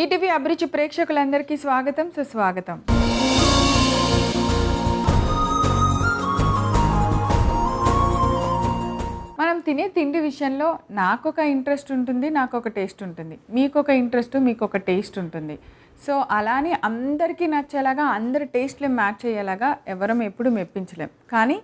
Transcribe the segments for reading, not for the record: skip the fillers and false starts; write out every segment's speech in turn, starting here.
ETV అభిరుచి ప్రేక్షకులందరికీ స్వాగతం సుస్వాగతం. మనం తినే తిండి విషయంలో నాకొక ఇంట్రెస్ట్ ఉంటుంది, నాకొక టేస్ట్ ఉంటుంది, మీకొక ఇంట్రెస్ట్, మీకొక టేస్ట్ ఉంటుంది. సో అలానే అందరికీ నచ్చేలాగా అందరి టేస్ట్లు మ్యాచ్ అయ్యేలాగా ఎవరం ఎప్పుడు మెప్పించలేం. కానీ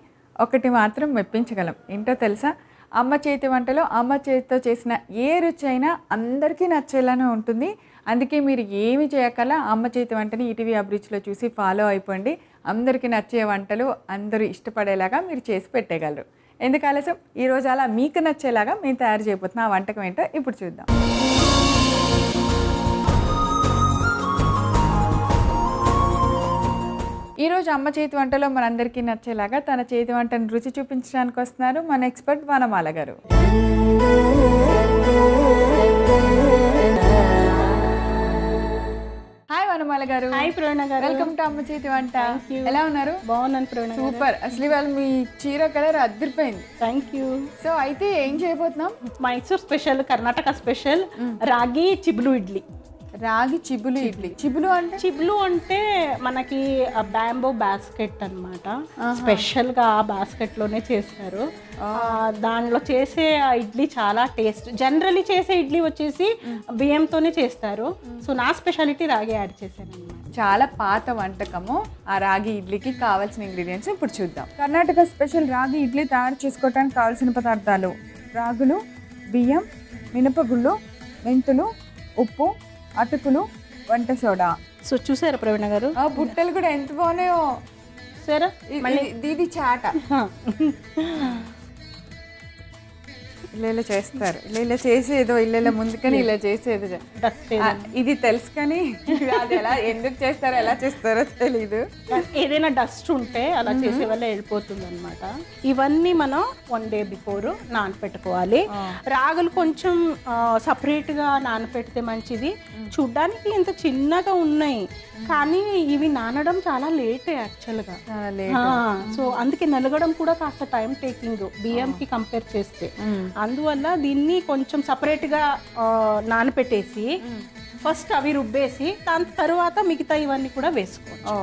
ఒకటి మాత్రం మెప్పించగలం. ఏంటో తెలుసా? అమ్మ చేతి వంటలో అమ్మ చేతితో చేసిన ఏ రుచి అయినా అందరికీ నచ్చేలానే ఉంటుంది. అందుకే మీరు ఏమి చేయకలా అమ్మ చేతి వంటని ఈటీవీ అభిరుచిలో చూసి ఫాలో అయిపోండి. అందరికీ నచ్చే వంటలు అందరూ ఇష్టపడేలాగా మీరు చేసి పెట్టగలరు. ఎందుకు ఆలస్యం? ఈరోజు అలా మీకు నచ్చేలాగా మేము తయారు చేయబోతున్నాం. ఆ వంటకం ఏంటో ఇప్పుడు చూద్దాం. ఈరోజు అమ్మ చేతి వంటలో మనందరికీ నచ్చేలాగా తన చేతి వంటను రుచి చూపించడానికి వస్తున్నారు మన ఎక్స్పర్ట్ వనమాల గారు. హాయ్ వనమాల గారు. హాయ్ ప్రవీణ గారు. వెల్కమ్ టు అమ్మ చేతి వంట. ఎలా ఉన్నారు? బాగున్నాను ప్రవీణ. సూపర్. అసలు ఇవాళ మీ చీర కలర్ అదిరిపోయింది. Thank you. సో అయితే ఏం చేయబోతున్నాం? మైసూర్ స్పెషల్, కర్ణాటక స్పెషల్ రాగి చిబులు ఇడ్లీ. రాగి చిబులు ఇడ్లీ. చిబులు అంటే మనకి బ్యాంబో బాస్కెట్ అన్నమాట. స్పెషల్ గా ఆ బాస్కెట్ లోనే చేస్తారు. దానిలో చేసే ఇడ్లీ చాలా టేస్ట్. జనరల్లీ చేసే ఇడ్లీ వచ్చేసి బియ్యంతోనే చేస్తారు. సో నా స్పెషాలిటీ రాగి యాడ్ చేశాను అన్నమాట. చాలా పాత వంటకము. ఆ రాగి ఇడ్లీకి కావాల్సిన ఇంగ్రీడియంట్స్ ఇప్పుడు చూద్దాం. కర్ణాటక స్పెషల్ రాగి ఇడ్లీ తయారు చేసుకోవడానికి కావాల్సిన పదార్థాలు: రాగులు, బియ్యం, మినపగుళ్ళు, మెంతులు, ఉప్పు, అటుకులు, వంట సోడా. సో చూసారా ప్రవీణ గారు? ఆ బుట్టలు కూడా ఎంత బాగున్నాయో. సరే ఇది చాట. ఇలా చేస్తారు. ఇలా చేసేదో ఇలా ముందుకని ఇలా చేసేది. ఇది తెలుసు కానీ అది ఎలా ఎందుకు చేస్తారో ఎలా చేస్తారో తెలీదు. ఏదైనా డస్ట్ ఉంటే అలా చేసే వల్ల వెళ్ళిపోతుంది అనమాట. ఇవన్నీ మనం 1 day బిఫోర్ నానపెట్టుకోవాలి. రాగులు కొంచెం సపరేట్ గా నానపెడితే మంచిది. చూడ్డానికి ఇంత చిన్నగా ఉన్నాయి కానీ ఇవి నానడం చాలా లేట్ యాక్చువల్గా. సో అందుకే నలగడం కూడా కాస్త టైం టేకింగ్ బియ్యంకి కంపేర్ చేస్తే. అందువల్ల దీన్ని కొంచెం సపరేట్గా నానపెట్టేసి ఫస్ట్ అవి రుబ్బేసి దాని తర్వాత మిగతా ఇవన్నీ కూడా వేసుకోవచ్చు.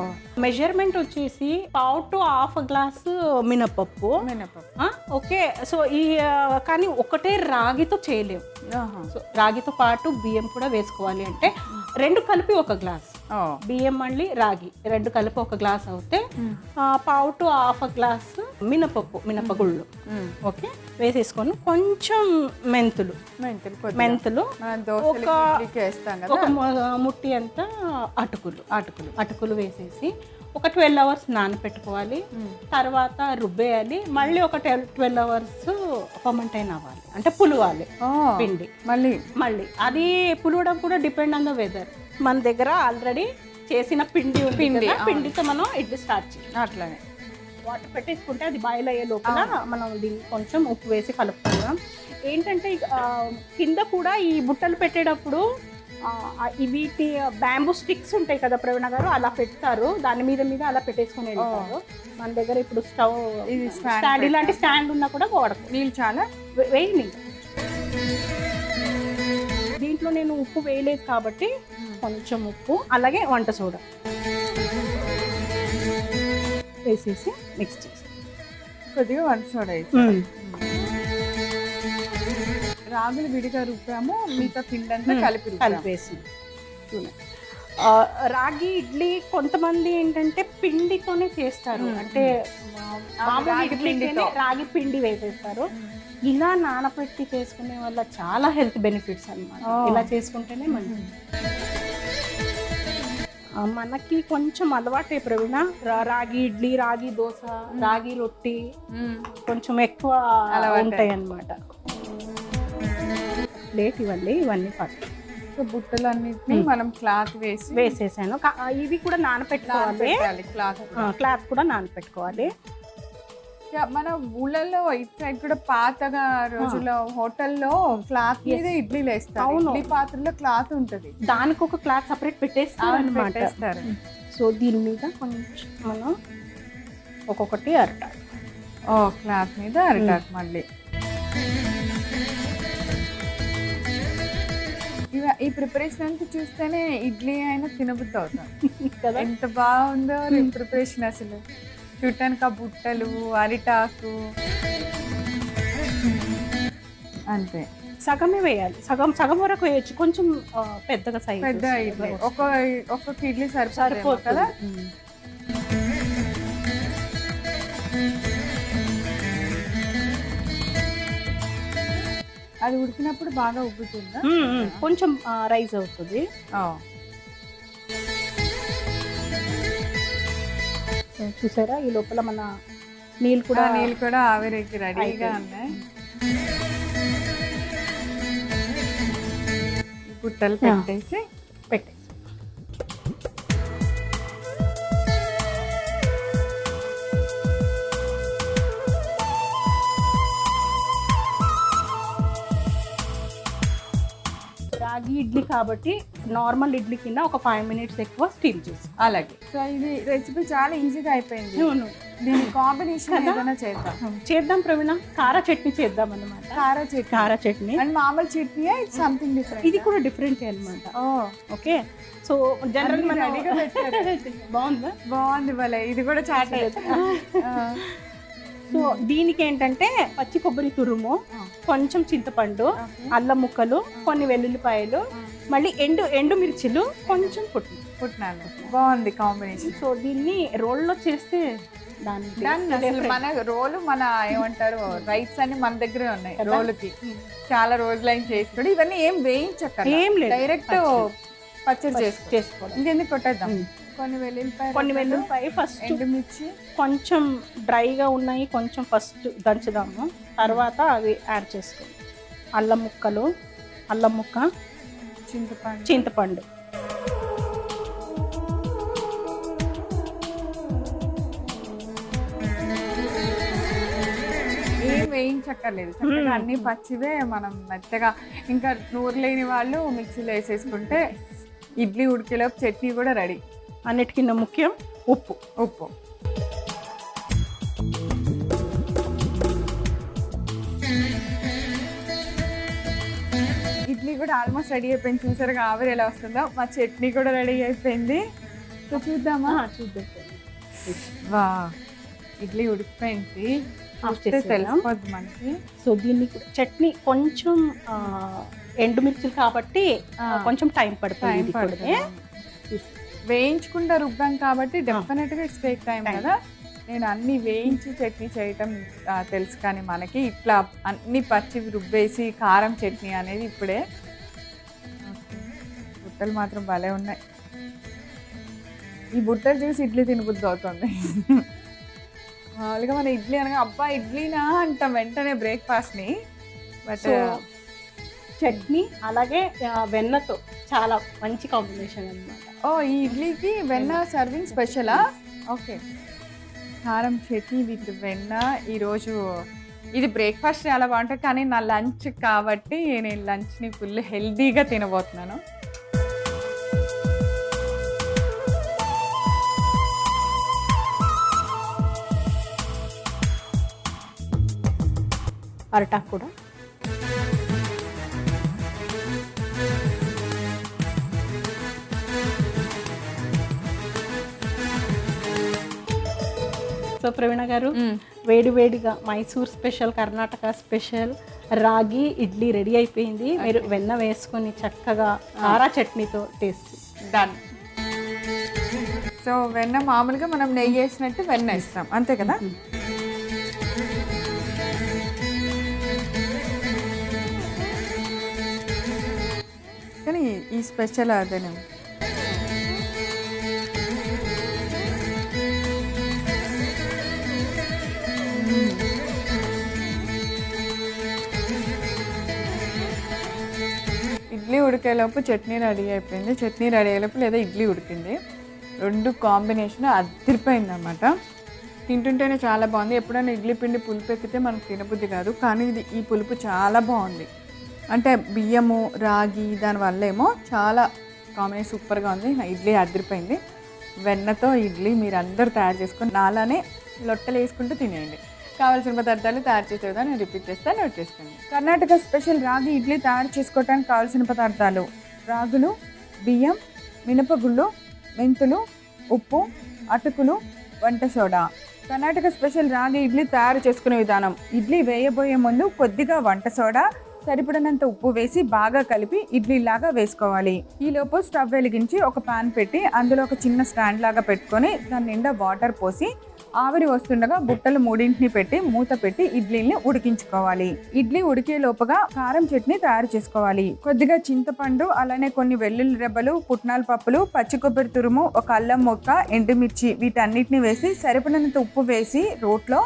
మెజర్మెంట్ వచ్చేసి 1/2 to 1/2 గ్లాసు మినపప్పు. ఓకే. సో ఈ కానీ ఒకటే రాగితో చేయలేము. సో రాగితో పాటు బియ్యం కూడా వేసుకోవాలి అంటే 2 కలిపి 1 గ్లాస్ బియ్యం మళ్ళీ రాగి 2 కలిపి 1 గ్లాస్ అవుతే 1/2 to 1/2 గ్లాసు మినపగుళ్ళు ఓకే వేసేసుకొని కొంచెం మెంతులు ఒక ముట్టి అంతా అటుకులు వేసేసి ఒక 12 hours నానపెట్టుకోవాలి. తర్వాత రుబ్బేయాలి. మళ్ళీ ఒక 12 hours ఫర్మెంటైన్ అవ్వాలి అంటే పులవాలి పిండి. మళ్ళీ అది పులవడం కూడా డిపెండ్ ఆన్ ద వెదర్. మన దగ్గర ఆల్రెడీ చేసిన పిండి పిండితో మనం ఇడ్లీ స్టార్ట్ చేయాలి. అట్లానే వాటర్ పెట్టేసుకుంటే అది బాయిల్ అయ్యే లోపల మనం దీన్ని కొంచెం ఉప్పు వేసి కలుపుకుందాం. ఏంటంటే కింద కూడా ఈ బుట్టలు పెట్టేటప్పుడు వీటి బ్యాంబూ స్టిక్స్ ఉంటాయి కదా ప్రవీణ గారు, అలా పెడతారు. దాని మీద అలా పెట్టేసుకుని వెళ్తారు. మన దగ్గర ఇప్పుడు స్టవ్ స్టాండ్ ఇలాంటి స్టాండ్ ఉన్నా కూడా వాడతారు. నీళ్ళు చాలా వేయండి. దీంట్లో నేను ఉప్పు వేయలేదు కాబట్టి కొంచెం ఉప్పు అలాగే వంట సోడా వేసేసి మిక్స్ చేసి కొద్దిగా వంట సోడా వేసి రాగులు విడిగా రుబ్బాము. మిగతా పిండి అంతా కలిపేసి రాగి ఇడ్లీ కొంతమంది ఏంటంటే పిండితోనే చేస్తారు. అంటే రాగి పిండి వేసేస్తారు. ఇలా నానపెట్టి చేసుకునే వల్ల చాలా హెల్త్ బెనిఫిట్స్ అన్నమాట. ఇలా చేసుకుంటేనే మంచిది. మనకి కొంచెం అలవాటే ప్రవీణ రాగి ఇడ్లీ, రాగి దోశ, రాగి రొట్టి కొంచెం ఎక్కువ ఉంటాయి అన్నమాట. ప్లేట్ ఇవన్నీ పట్టు. సో బుట్టలు అన్నిటిని మనం క్లాత్ వేసేసాను. ఇవి కూడా నానపెట్టుకోవాలి. క్లాత్ కూడా నానపెట్టుకోవాలి. మన ఊళ్ళలో ఇటు సైడ్ కూడా పాతగా రోజుల్లో హోటల్లో క్లాత్ మీద ఇడ్లీలు వేస్తారు. ఇడ్లీ పాత్రలో క్లాత్ ఉంటుంది, దానికి ఒక క్లాత్ సపరేట్ పెట్టేస్తారు. సో దీని మీద కొంచెం మనం ఒక్కొక్కటి అరటాకు. క్లాత్ మీద అరటాకు. మళ్ళీ ఈ ప్రిపరేషన్ అంతా చూస్తేనే ఇడ్లీ అయినా తినబుద్ధి అవుతాం కదా. ఎంత బాగుందో ఈ ప్రిపరేషన్ అసలు. చూడటానికి ఆ బుట్టలు, అరిటాకు అంతే. సగమే వేయాలి, సగం సగం వరకు వేయచ్చు, కొంచెం పెద్దగా సైజ్ పెద్ద ఇడ్లీ ఒక్కొక్క ఇడ్లీ సరిపోతుంది కదా. అది ఉడికినప్పుడు బాగా ఉబ్బుతుందా? కొంచెం రైస్ అవుతుంది. చూసారా ఈ లోపల మన నీళ్ళు కూడా ఆవిరికి రెడీగా ఉన్నాయి. పుట్టలు పెట్టేసి రాగి ఇడ్లీ కాబట్టి నార్మల్ ఇడ్లీ కింద ఒక 5 minutes ఎక్కువ స్టీమ్ చేసి. అలాగే. సో ఇది రెసిపీ చాలా ఈజీగా అయిపోయింది. దీని కాంబినేషన్ ఏదైనా చేద్దాం ప్రవీణ. కారా చట్నీ చేద్దాం అన్నమాట. కారా చట్నీ అండ్ మామూలు చట్నీ సంథింగ్ డిఫరెంట్. ఇది కూడా డిఫరెంట్ అన్నమాట. ఓకే. సో జనరల్ బాగుంది భలే. ఇది కూడా చాట్. సో దీనికి ఏంటంటే పచ్చి కొబ్బరి తురుము, కొంచెం చింతపండు, అల్లం ముక్కలు, కొన్ని వెల్లుల్లిపాయలు, మళ్ళీ ఎండు మిర్చిలు, కొంచెం పుట్నాలు. బాగుంది కాంబినేషన్. సో దీన్ని రోల్లో చేస్తే మన రోలు మన ఏమంటారు రైట్స్ అన్ని మన దగ్గరే ఉన్నాయి. రోలుకి చాలా రోజులైన చేసుకోండి. ఇవన్నీ ఏం వేయించక్క, ఏం లేదు, డైరెక్ట్ పచ్చడి చేసుకోవడం. ఇంకెందుకు కొట్టేద్దాం. కొన్ని వెల్లుల్లిపాయ, ఫస్ట్ ఎండుమిర్చి కొంచెం డ్రైగా ఉన్నాయి, కొంచెం ఫస్ట్ దంచుదాము, తర్వాత అవి యాడ్ చేసుకోండి. అల్లం ముక్క, చింతపండు. ఏం వేయించక్కర్లేదు, చక్కగా అన్ని పచ్చివే. మనం మెత్తగా ఇంకా నూరు లేని వాళ్ళు మిక్సీలో వేసేసుకుంటే ఇడ్లీ ఉడికేలోపు చట్నీ కూడా రెడీ. అన్నిటికన్నా ముఖ్యం ఉప్పు. ఇడ్లీ కూడా ఆల్మోస్ట్ రెడీ అయిపోయింది. చూసారుగా ఆవిరి ఎలా వస్తుందో. మా చట్నీ కూడా రెడీ అయిపోయింది. సో చూద్దామా? చూద్దాం. వా, ఇడ్లీ ఉడికిపోయింది, తెలిసిపోద్ది మనకి. సో దీన్ని చట్నీ కొంచెం ఎండుమిర్చిలు కాబట్టి కొంచెం టైం పడుతుంది. వేయించుకుంటా రుబ్బాం కాబట్టి డెఫినెట్ గా ఇట్స్ టేక్ టైం కదా. నేను అన్ని వేయించి చట్నీ చేయటం తెలుసు, కానీ మనకి ఇట్లా అన్ని పచ్చి రుబ్బేసి కారం చట్నీ అనేది ఇప్పుడే. బుట్టలు మాత్రం భలే ఉన్నాయి. ఈ బుట్టలు చూసి ఇడ్లీ తినబుద్ధి అవుతుంది. మామూలుగా మన ఇడ్లీ అనగా అబ్బా ఇడ్లీనా అంటాం వెంటనే బ్రేక్ఫాస్ట్ని. బట్ చట్నీ అలాగే వెన్నతో చాలా మంచి కాంబినేషన్ అన్నమాట. ఓ, ఈ ఇడ్లీకి వెన్న సర్వింగ్ స్పెషలా? ఓకే. కారం చట్నీ విత్ వెన్న. ఈరోజు ఇది బ్రేక్ఫాస్ట్ చాలా బాగుంటుంది, కానీ నా లంచ్ కాబట్టి నేను లంచ్ని ఫుల్ హెల్దీగా తినబోతున్నాను. అరటాకు కూడా. సో ప్రవీణ గారు, వేడివేడిగా మైసూర్ స్పెషల్, కర్ణాటక స్పెషల్ రాగి ఇడ్లీ రెడీ అయిపోయింది. మీరు వెన్న వేసుకొని చక్కగా కారా చట్నీతో టేస్ట్ డన్. సో వెన్న మామూలుగా మనం నెయ్యి వేసినట్టు వెన్న వేస్తాం, అంతే కదా? కానీ ఈ స్పెషల్ అదేనే. ఇడ్లీ ఉడికేలోపు చట్నీ రెడీ అయిపోయింది. చట్నీ రెడీ అయ్యేలోపు లేదా ఇడ్లీ ఉడికింది. రెండు కాంబినేషన్ అదిరిపోయింది అన్నమాట. తింటుంటేనే చాలా బాగుంది. ఎప్పుడైనా ఇడ్లీ పిండి పులుపు ఎక్కితే మనకు తినబుద్ధి కాదు, కానీ ఈ పులుపు చాలా బాగుంది. అంటే బియ్యము, రాగి, దానివల్ల ఏమో చాలా కాంబినేషన్ సూపర్గా ఉంది. నా ఇడ్లీ అదిరిపోయింది. వెన్నతో ఇడ్లీ మీరు అందరూ తయారు చేసుకొని నాలానే లొట్టలు వేసుకుంటూ తినేయండి. కావాల్సిన పదార్థాలు తయారు చేసే విధానం నేను రిపీట్ చేస్తాను, నోట్ చేసుకోండి. కర్ణాటక స్పెషల్ రాగి ఇడ్లీ తయారు చేసుకోవడానికి కావాల్సిన పదార్థాలు: రాగులు, బియ్యం, మినపగుళ్ళు, మెంతులు, ఉప్పు, అటుకులు, వంట సోడా. కర్ణాటక స్పెషల్ రాగి ఇడ్లీ తయారు చేసుకునే విధానం. ఇడ్లీ వేయబోయే ముందు కొద్దిగా వంట సోడా, సరిపడినంత ఉప్పు వేసి బాగా కలిపి ఇడ్లీలాగా వేసుకోవాలి. ఈలోపు స్టవ్ వెలిగించి ఒక పాన్ పెట్టి అందులో ఒక చిన్న స్టాండ్ లాగా పెట్టుకొని దాని నిండా వాటర్ పోసి ఆవిరి వస్తుండగా బుట్టలు 3 పెట్టి మూత పెట్టి ఇడ్లీని ఉడికించుకోవాలి. ఇడ్లీ ఉడికే లోపుగా కారం చట్నీ తయారు చేసుకోవాలి. కొద్దిగా చింతపండు, అలానే కొన్ని వెల్లుల్లి రెబ్బలు, పుట్నాల పప్పులు, పచ్చి కొబ్బరి తురుము, ఒక అల్లం ముక్క, ఎండుమిర్చి వీటన్నిటిని వేసి సరిపడినంత ఉప్పు వేసి రోట్లో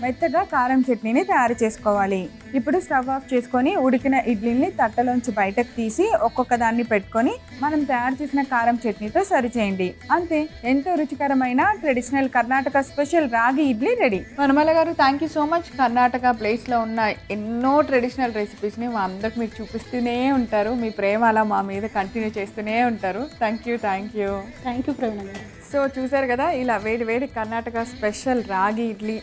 మెత్తగా కారం చట్నీని తయారు చేసుకోవాలి. ఇప్పుడు స్టవ్ ఆఫ్ చేసుకొని ఉడికిన ఇడ్లీని తట్టలోంచి బయటకు తీసి ఒక్కొక్క దాన్ని పెట్టుకొని మనం తయారు చేసిన కారం చట్నీతో సర్వ్ చేయండి. అంతే, ఎంతో రుచికరమైన ట్రెడిషనల్ కర్ణాటక స్పెషల్ రాగి ఇడ్లీ రెడీ. వనమాల గారు, thank you so much. Karnataka ప్లేస్లో ఉన్న ఎన్నో ట్రెడిషనల్ రెసిపీస్ని మా అందరికి మీరు చూపిస్తూనే ఉంటారు. మీ ప్రేమ అలా మా మీద కంటిన్యూ చేస్తూనే ఉంటారు. Thank you. థ్యాంక్ యూ ప్రవీణ గారు. సో చూసారు కదా, ఇలా వేడి వేడి కర్ణాటక స్పెషల్ రాగి ఇడ్లీ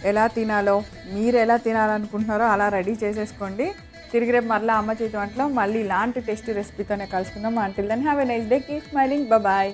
ఎలా తినాలో, మీరు ఎలా తినాలనుకుంటున్నారో అలా రెడీ చేసేసుకోండి. తిరిగి రేపు మరలా అమ్మ చేతి వంటలో మళ్ళీ ఇలాంటి టేస్టీ రెసిపీతోనే కలుసుకుందాం. Until then have a nice day, keep smiling, bye.